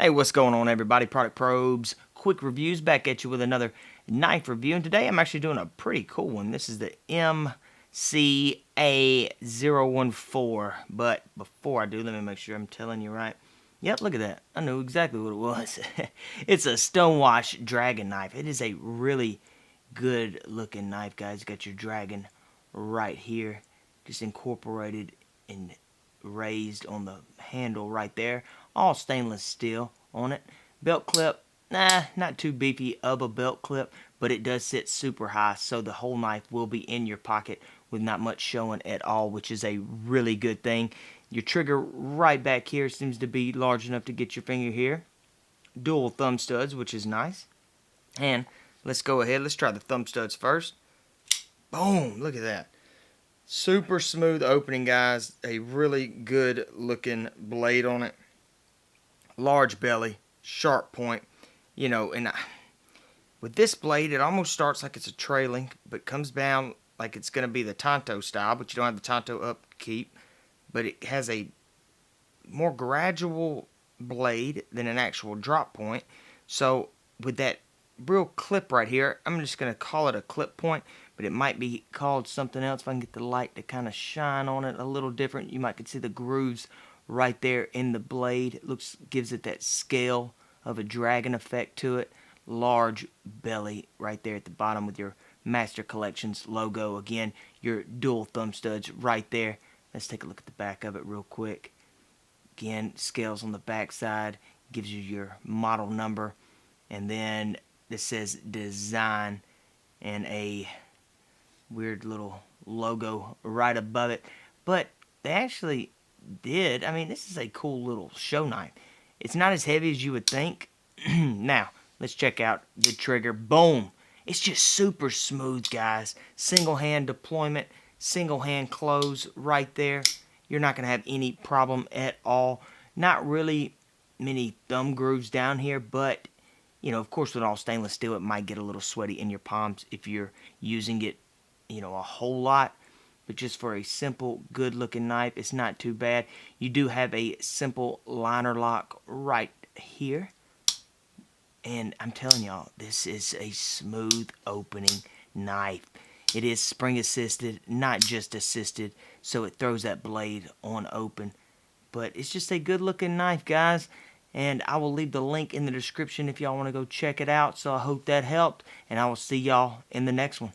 Hey, what's going on, everybody? Product Probes, quick reviews, back at you with another knife review. And today I'm actually doing a pretty cool one. This is the MC-A014. But before I do, let me make sure I'm telling you right. Yep, look at that. I knew exactly what it was. It's a Stonewashed dragon knife. It is a really good looking knife, guys. You got your dragon right here, just incorporated and raised on the handle right there. All stainless steel on it. Belt clip, not too beefy of a belt clip, but it does sit super high, so the whole knife will be in your pocket with not much showing at all, which is a really good thing. Your trigger right back here seems to be large enough to get your finger here. Dual thumb studs, which is nice. And let's go ahead, let's try the thumb studs first. Boom, look at that. Super smooth opening, guys. A really good looking blade on it. Large belly, sharp point. You know, and with this blade, it almost starts like it's a trailing, but comes down like it's going to be the Tonto style, but you don't have the Tonto upkeep. But it has a more gradual blade than an actual drop point. So with that real clip right here, I'm just going to call it a clip point, but it might be called something else. If I can get the light to kind of shine on it a little different, you might could see the grooves right there in the blade. It gives it that scale of a dragon effect to it. Large belly right there at the bottom with your Master Collections logo. Again, your dual thumb studs right there. Let's take a look at the back of it real quick. Again, scales on the back side, gives you your model number, and then this says design and a weird little logo right above it. But they actually did, I mean, this is a cool little show knife. It's not as heavy as you would think. Now, let's check out the trigger. Boom! It's just super smooth, guys. Single hand deployment, single hand close right there. You're not going to have any problem at all. Not really many thumb grooves down here, but you know, of course, with all stainless steel, it might get a little sweaty in your palms if you're using it, you know, a whole lot. But just for a simple, good-looking knife, it's not too bad. You do have a simple liner lock right here. And I'm telling y'all, this is a smooth opening knife. It is spring assisted, not just assisted, so it throws that blade on open. But it's just a good looking knife, guys. And I will leave the link in the description if y'all want to go check it out. So I hope that helped, and I will see y'all in the next one.